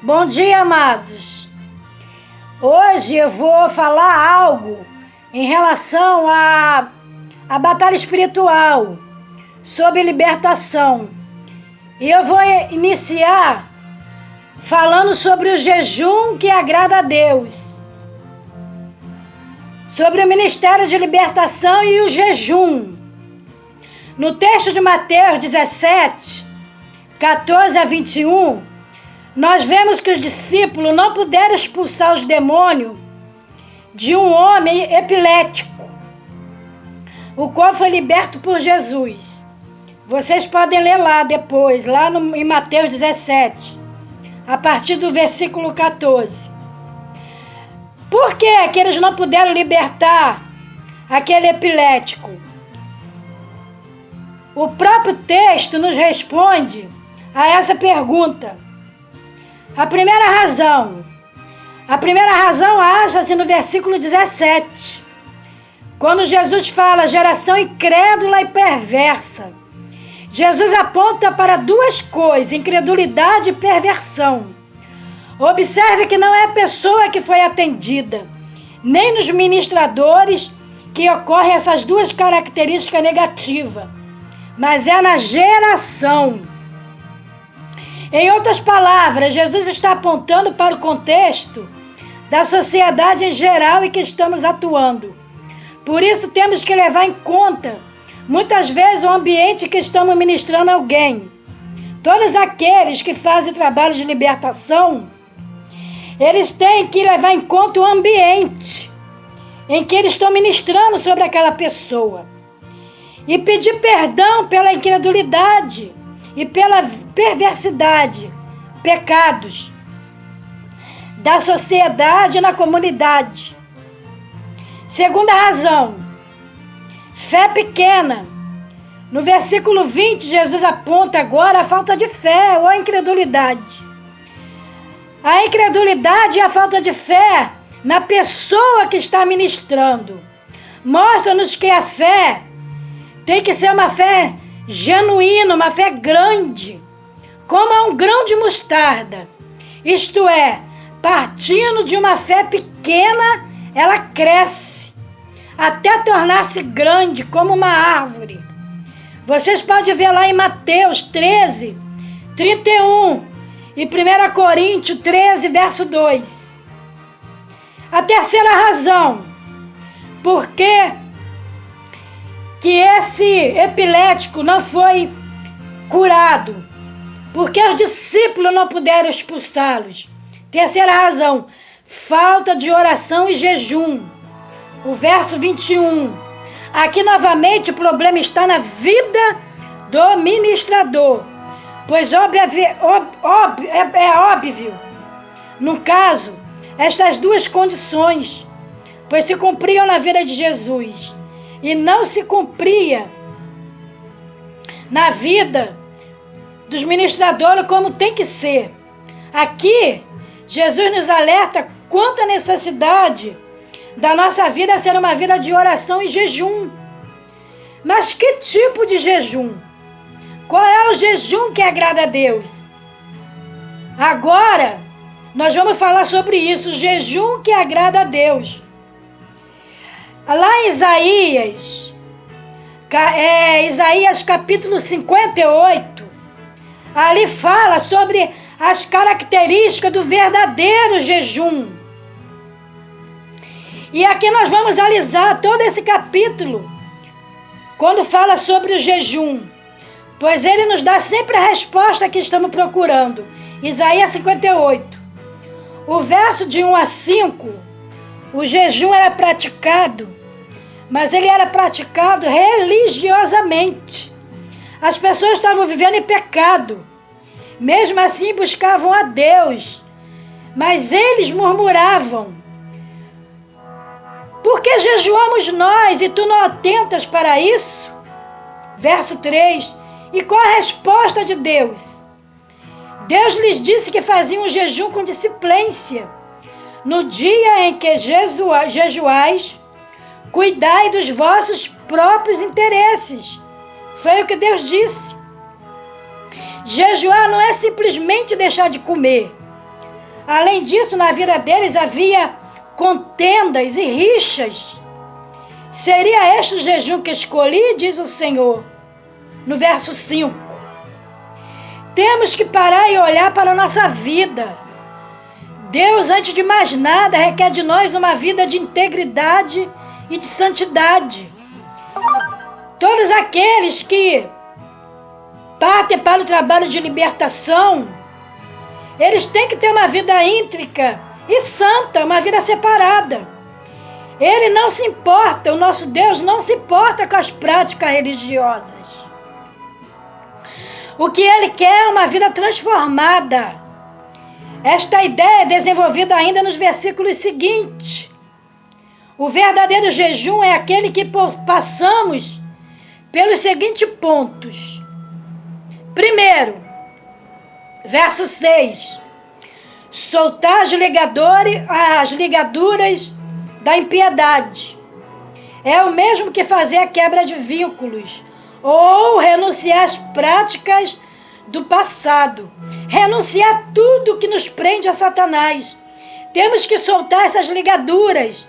Bom dia, amados. Hoje eu vou falar algo em relação à batalha espiritual, sobre libertação. E eu vou iniciar falando sobre o jejum que agrada a Deus, sobre o ministério de libertação e o jejum. No texto de Mateus 17, 14 a 21, nós vemos que os discípulos não puderam expulsar os demônios de um homem epilético, o qual foi liberto por Jesus. Vocês podem ler lá depois, em Mateus 17, a partir do versículo 14. Por que eles não puderam libertar aquele epilético? O próprio texto nos responde a essa pergunta. A primeira razão acha-se no versículo 17, quando Jesus fala geração incrédula e perversa. Jesus aponta para duas coisas, incredulidade e perversão. Observe que não é a pessoa que foi atendida, nem nos ministradores que ocorrem essas duas características negativas, mas é na geração. Em outras palavras, Jesus está apontando para o contexto da sociedade em geral em que estamos atuando. Por isso temos que levar em conta, muitas vezes, o ambiente que estamos ministrando a alguém. Todos aqueles que fazem trabalho de libertação, eles têm que levar em conta o ambiente em que eles estão ministrando sobre aquela pessoa. E pedir perdão pela incredulidade e pela perversidade, pecados da sociedade na comunidade. Segunda razão, fé pequena. No versículo 20, Jesus aponta agora a falta de fé ou a incredulidade. A incredulidade e a falta de fé na pessoa que está ministrando. Mostra-nos que a fé tem que ser uma fé genuína, uma fé grande, como um grão de mostarda. Isto é, partindo de uma fé pequena, ela cresce, até tornar-se grande, como uma árvore. Vocês podem ver lá em Mateus 13, 31 e 1 Coríntios 13, verso 2. A terceira razão, por que esse epilético não foi curado, porque os discípulos não puderam expulsá-los. Terceira razão, falta de oração e jejum. O verso 21. Aqui novamente o problema está na vida do ministrador, pois é óbvio, no caso, estas duas condições, pois se cumpriam na vida de Jesus e não se cumpria na vida dos ministradores como tem que ser. Aqui, Jesus nos alerta quanto à necessidade da nossa vida ser uma vida de oração e jejum. Mas que tipo de jejum? Qual é o jejum que agrada a Deus? Agora, nós vamos falar sobre isso, o jejum que agrada a Deus. Lá em Isaías capítulo 58, ali fala sobre as características do verdadeiro jejum. E aqui nós vamos analisar todo esse capítulo, quando fala sobre o jejum, pois ele nos dá sempre a resposta que estamos procurando. Isaías 58, o verso de 1 a 5, o jejum era praticado, mas ele era praticado religiosamente. As pessoas estavam vivendo em pecado, mesmo assim buscavam a Deus, mas eles murmuravam: por que jejuamos nós e tu não atentas para isso? Verso 3. E qual a resposta de Deus? Deus lhes disse que faziam um jejum com disciplência. No dia em que jejuais, cuidai dos vossos próprios interesses. Foi o que Deus disse. Jejuar não é simplesmente deixar de comer. Além disso, na vida deles havia contendas e rixas. Seria este o jejum que escolhi, diz o Senhor, no verso 5. Temos que parar e olhar para a nossa vida. Deus, antes de mais nada, requer de nós uma vida de integridade e de santidade. Todos aqueles que partem para o trabalho de libertação, eles têm que ter uma vida íntegra e santa, uma vida separada. Ele não se importa, o nosso Deus não se importa com as práticas religiosas. O que Ele quer é uma vida transformada. Esta ideia é desenvolvida ainda nos versículos seguintes. O verdadeiro jejum é aquele que passamos pelos seguintes pontos. Primeiro, verso 6. Soltar as ligaduras da impiedade. É o mesmo que fazer a quebra de vínculos ou renunciar às práticas do passado. Renunciar a tudo que nos prende a Satanás. Temos que soltar essas ligaduras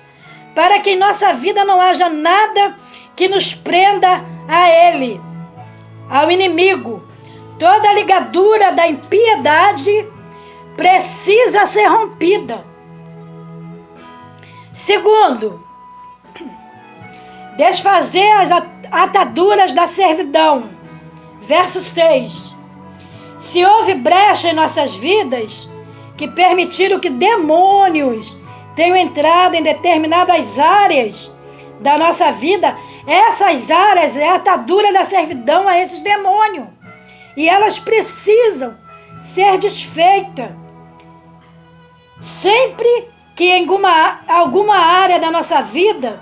para que em nossa vida não haja nada que nos prenda a ele, ao inimigo. Toda ligadura da impiedade precisa ser rompida. Segundo, desfazer as ataduras da servidão. Verso 6. Se houve brecha em nossas vidas que permitiram que demônios tenham entrado em determinadas áreas da nossa vida, essas áreas é a atadura da servidão a esses demônios. E elas precisam ser desfeitas. Sempre que em alguma área da nossa vida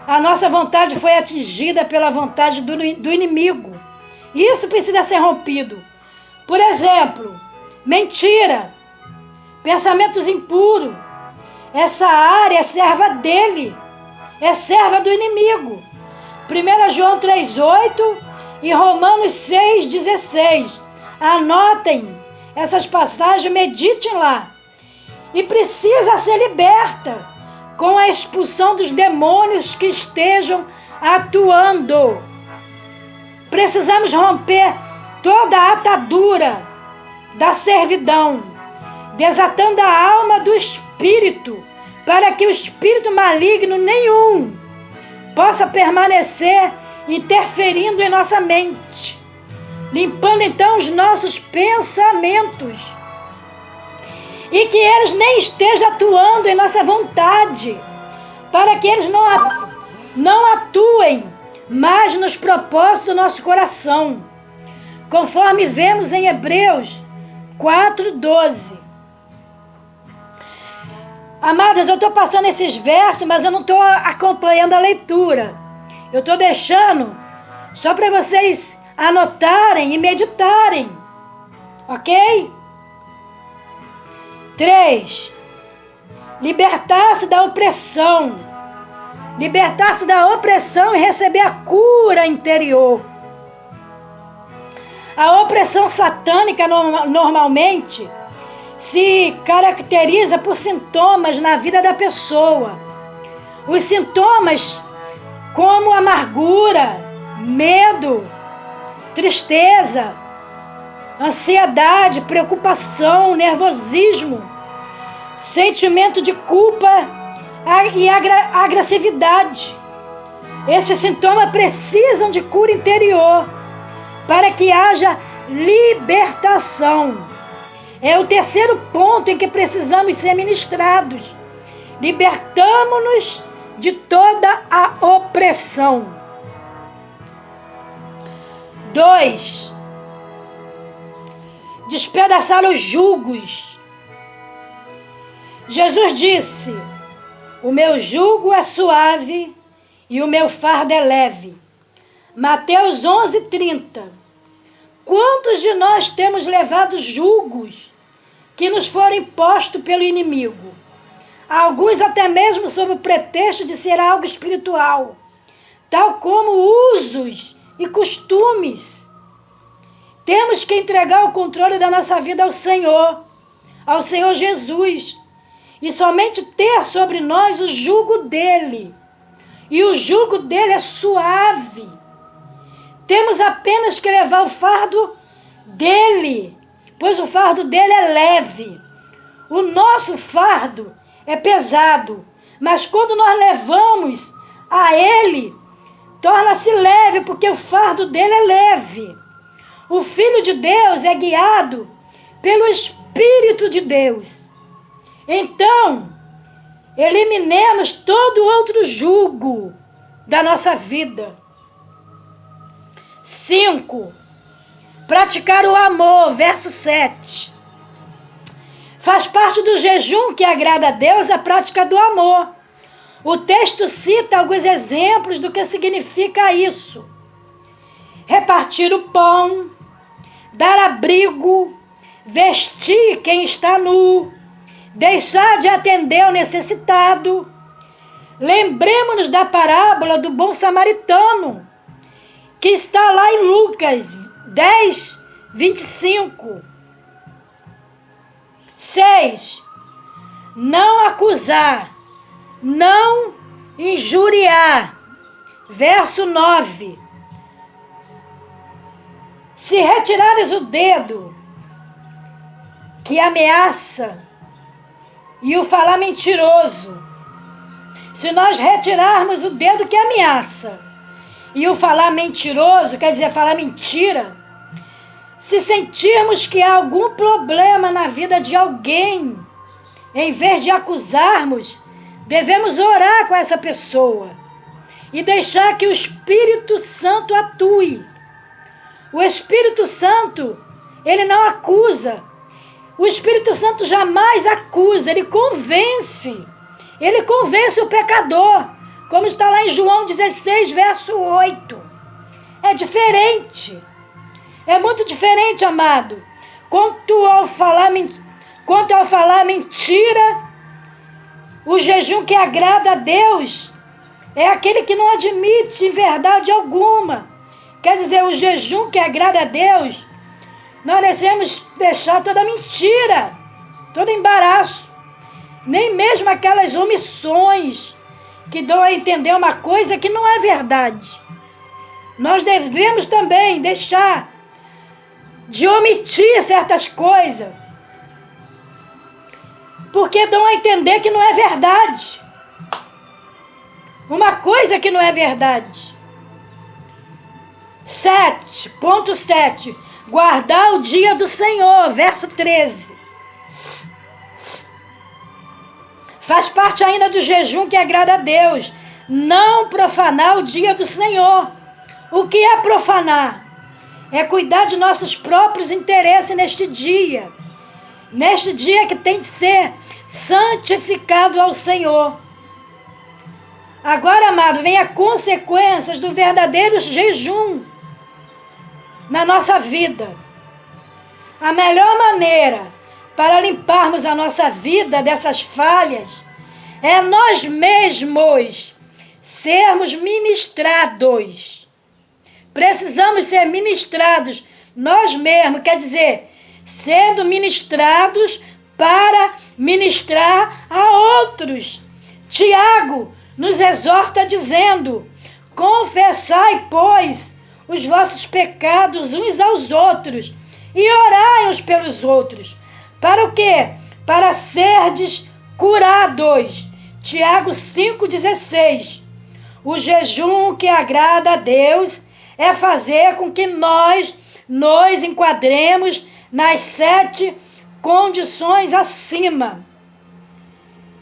a nossa vontade foi atingida pela vontade do inimigo, isso precisa ser rompido. Por exemplo, mentira, pensamentos impuros. Essa área é serva dele, é serva do inimigo. 1 João 3,8 e Romanos 6,16. Anotem essas passagens, meditem lá. E precisa ser liberta com a expulsão dos demônios que estejam atuando. Precisamos romper toda a atadura da servidão, desatando a alma do espírito, para que o espírito maligno nenhum possa permanecer interferindo em nossa mente, limpando então os nossos pensamentos, e que eles nem estejam atuando em nossa vontade, para que eles não atuem mais nos propósitos do nosso coração, conforme vemos em Hebreus 4:12. Amados, eu estou passando esses versos, mas eu não estou acompanhando a leitura. Eu estou deixando só para vocês anotarem e meditarem. Ok? 3. Libertar-se da opressão. Libertar-se da opressão e receber a cura interior. A opressão satânica normalmente se caracteriza por sintomas na vida da pessoa. Os sintomas como amargura, medo, tristeza, ansiedade, preocupação, nervosismo, sentimento de culpa e agressividade. Esses sintomas precisam de cura interior para que haja libertação. É o terceiro ponto em que precisamos ser ministrados. Libertamo-nos de toda a opressão. 2. Despedaçar os julgos. Jesus disse: o meu jugo é suave e o meu fardo é leve. Mateus 11:30. Quantos de nós temos levado julgos que nos foram impostos pelo inimigo? Alguns até mesmo sob o pretexto de ser algo espiritual, tal como usos e costumes. Temos que entregar o controle da nossa vida ao Senhor. ao Senhor Jesus e somente ter sobre nós o jugo dele. E o jugo dele é suave. Temos apenas que levar o fardo dele, pois o fardo dele é leve. O nosso fardo é pesado, mas quando nós levamos a ele, torna-se leve, porque o fardo dele é leve. O Filho de Deus é guiado pelo Espírito de Deus. Então, eliminemos todo outro jugo da nossa vida. 5. Praticar o amor, verso 7. Faz parte do jejum que agrada a Deus a prática do amor. O texto cita alguns exemplos do que significa isso. Repartir o pão, dar abrigo, vestir quem está nu, deixar de atender ao necessitado. Lembremos-nos da parábola do bom samaritano, que está lá em Lucas 10, 25. 6. Não acusar, não injuriar. Verso 9. Se retirares o dedo que ameaça e o falar mentiroso, se nós retirarmos o dedo que ameaça e o falar mentiroso, quer dizer, falar mentira, se sentirmos que há algum problema na vida de alguém, em vez de acusarmos, devemos orar com essa pessoa e deixar que o Espírito Santo atue. O Espírito Santo, ele não acusa. O Espírito Santo jamais acusa, ele convence. Ele convence o pecador, como está lá em João 16, verso 8. É diferente. É muito diferente, amado. Quanto ao falar mentira, o jejum que agrada a Deus é aquele que não admite verdade alguma. Quer dizer, o jejum que agrada a Deus, nós devemos deixar toda mentira, todo embaraço, nem mesmo aquelas omissões que dão a entender uma coisa que não é verdade. Nós devemos também deixar de omitir certas coisas, porque dão a entender que não é verdade. Uma coisa que não é verdade. 7.7. Guardar o dia do Senhor, verso 13. Faz parte ainda do jejum que agrada a Deus. Não profanar o dia do Senhor. O que é profanar? É cuidar de nossos próprios interesses neste dia. Neste dia que tem de ser santificado ao Senhor. Agora, amado, vem as consequências do verdadeiro jejum na nossa vida. A melhor maneira para limparmos a nossa vida dessas falhas é nós mesmos sermos ministrados. Precisamos ser ministrados nós mesmos, quer dizer, sendo ministrados para ministrar a outros. Tiago nos exorta dizendo: confessai, pois, os vossos pecados uns aos outros e orai uns pelos outros. Para o quê? Para serdes curados. Tiago 5,16. O jejum que agrada a Deus é fazer com que nós nos enquadremos nas 7 condições acima.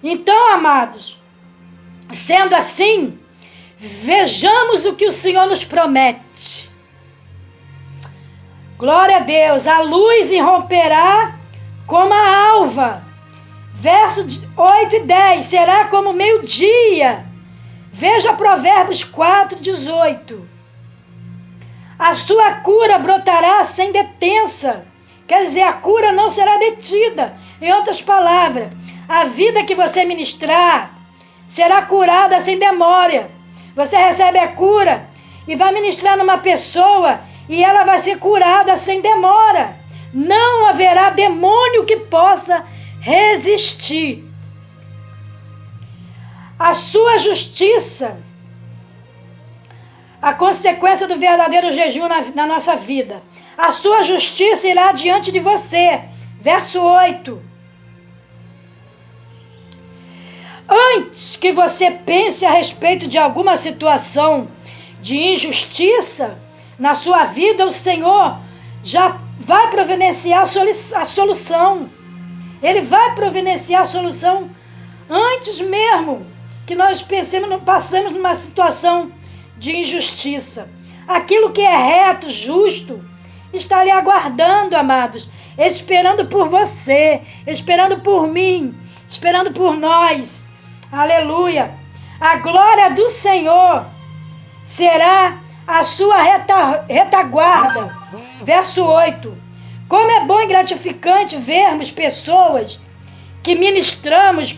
Então, amados, sendo assim, vejamos o que o Senhor nos promete. Glória a Deus. A luz irromperá como a alva. Versos 8 e 10. Será como meio-dia. Veja Provérbios 4:18. A sua cura brotará sem detença. Quer dizer, a cura não será detida. Em outras palavras, a vida que você ministrar será curada sem demora. Você recebe a cura e vai ministrar numa pessoa e ela vai ser curada sem demora. não haverá demônio que possa resistir. A sua justiça, a consequência do verdadeiro jejum na nossa vida. A sua justiça irá diante de você. Verso 8. Antes que você pense a respeito de alguma situação de injustiça na sua vida, o Senhor já vai providenciar a solução. Ele vai providenciar a solução antes mesmo que nós passemos numa situação de injustiça. Aquilo que é reto, justo, está ali aguardando, amados, esperando por você, esperando por mim, esperando por nós. Aleluia! A glória do Senhor será a sua retaguarda. Verso 8. Como é bom e gratificante vermos pessoas que ministramos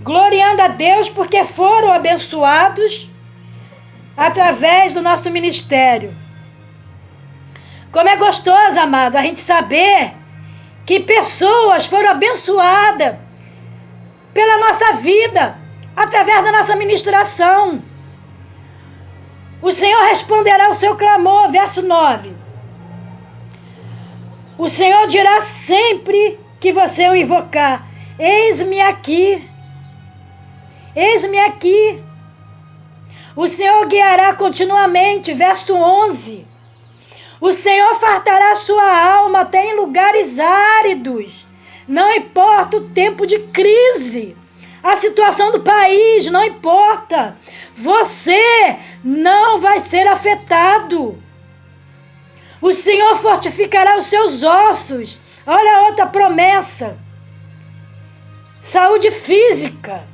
gloriando a Deus porque foram abençoados através do nosso ministério. Como é gostoso, amado, a gente saber que pessoas foram abençoadas pela nossa vida, através da nossa ministração. O Senhor responderá o seu clamor, verso 9. O Senhor dirá sempre que você o invocar: eis-me aqui, eis-me aqui. O Senhor guiará continuamente, verso 11. O Senhor fartará sua alma até em lugares áridos. Não importa o tempo de crise, a situação do país, não importa. Você não vai ser afetado. O Senhor fortificará os seus ossos. Olha a outra promessa. Saúde física.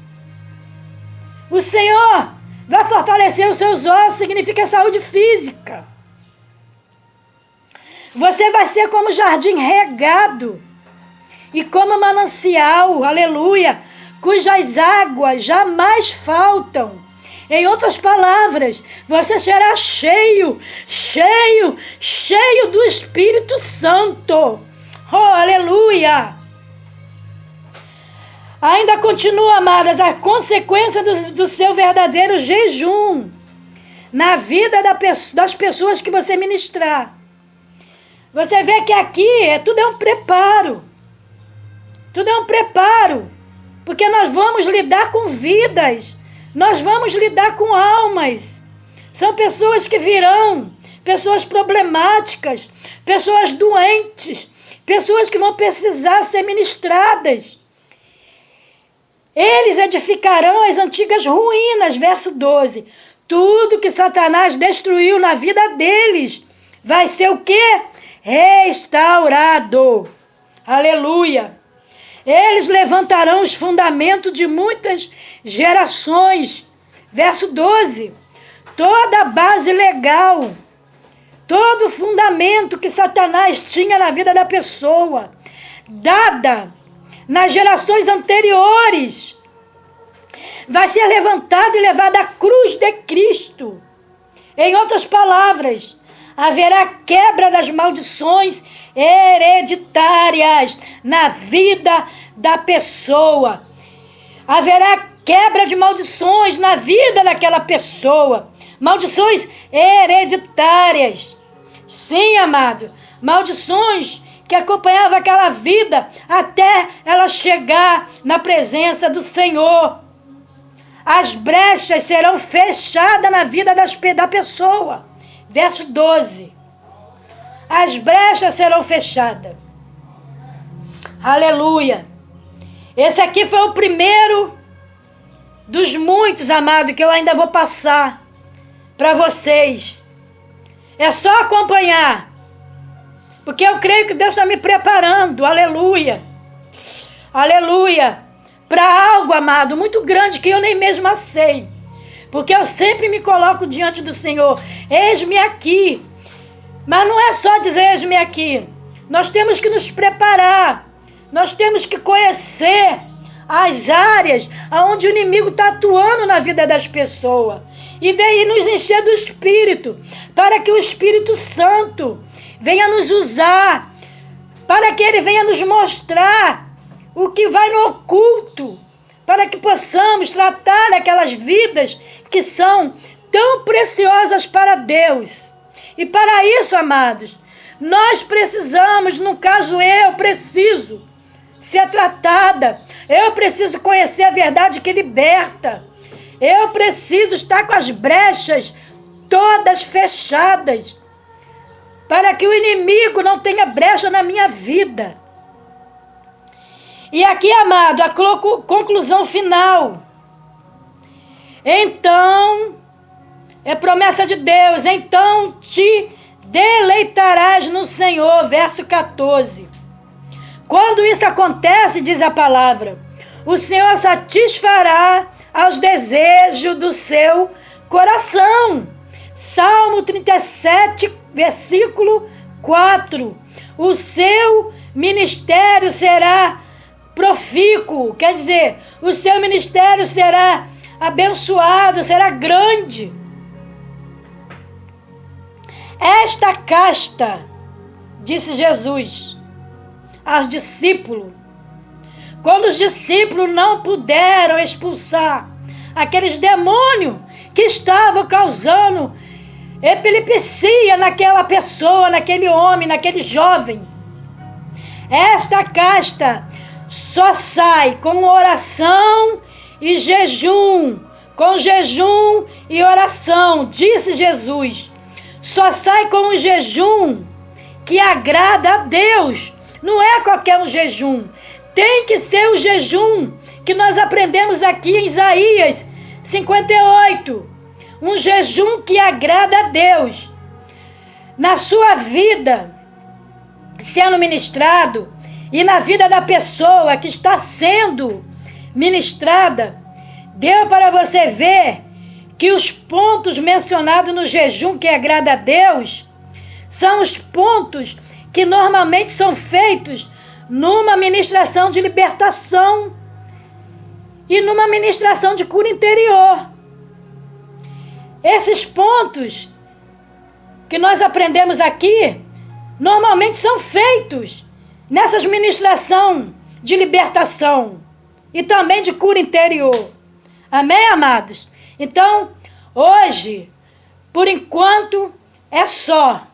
O Senhor vai fortalecer os seus ossos, significa saúde física. Você vai ser como jardim regado e como manancial, aleluia, cujas águas jamais faltam. Em outras palavras, você será cheio do Espírito Santo. Oh, aleluia! Ainda continua, amadas, a consequência do seu verdadeiro jejum na vida das pessoas que você ministrar. Você vê que aqui tudo é um preparo. Tudo é um preparo. Porque nós vamos lidar com vidas. Nós vamos lidar com almas. São pessoas que virão, pessoas problemáticas, pessoas doentes, pessoas que vão precisar ser ministradas. Eles edificarão as antigas ruínas, verso 12. Tudo que Satanás destruiu na vida deles vai ser o quê? Restaurado. Aleluia. Eles levantarão os fundamentos de muitas gerações. Verso 12. Toda a base legal, todo o fundamento que Satanás tinha na vida da pessoa, dada nas gerações anteriores, vai ser levantado e levado à cruz de Cristo. Em outras palavras, haverá quebra das maldições hereditárias na vida da pessoa. Haverá quebra de maldições na vida daquela pessoa. Maldições hereditárias. Sim, amado. Maldições que acompanhavam aquela vida até ela chegar na presença do Senhor. As brechas serão fechadas na vida da pessoa. Verso 12. As brechas serão fechadas. Aleluia. Esse aqui foi o primeiro dos muitos, amado, que eu ainda vou passar para vocês. É só acompanhar. Porque eu creio que Deus está me preparando. Aleluia. Aleluia. Para algo, amado, muito grande que eu nem mesma sei. Porque eu sempre me coloco diante do Senhor. Eis-me aqui. Mas não é só dizer eis-me aqui. Nós temos que nos preparar. Nós temos que conhecer as áreas onde o inimigo está atuando na vida das pessoas. E daí nos encher do Espírito. Para que o Espírito Santo venha nos usar para que Ele venha nos mostrar o que vai no oculto, para que possamos tratar aquelas vidas que são tão preciosas para Deus. E para isso, amados, nós precisamos, no caso eu preciso ser tratada, eu preciso conhecer a verdade que liberta, eu preciso estar com as brechas todas fechadas, para que o inimigo não tenha brecha na minha vida. E aqui, amado, a conclusão final. Então, é promessa de Deus, então te deleitarás no Senhor, verso 14. Quando isso acontece, diz a palavra, o Senhor satisfará aos desejos do seu coração. Salmo 37, versículo 4. O seu ministério será profícuo, quer dizer, o seu ministério será abençoado, será grande. Esta casta, disse Jesus aos discípulos, quando os discípulos não puderam expulsar aqueles demônios que estavam causando epilepsia naquela pessoa, naquele homem, naquele jovem. Esta casta só sai com oração e jejum, com jejum e oração, disse Jesus. Só sai com um jejum que agrada a Deus. Não é qualquer um jejum. Tem que ser o jejum que nós aprendemos aqui em Isaías 58. Um jejum que agrada a Deus. Na sua vida, sendo ministrado, e na vida da pessoa que está sendo ministrada, deu para você ver que os pontos mencionados no jejum que agrada a Deus são os pontos que normalmente são feitos numa ministração de libertação e numa ministração de cura interior. Esses pontos que nós aprendemos aqui normalmente são feitos nessas ministrações de libertação e também de cura interior. Amém, amados? Então, hoje, por enquanto, é só.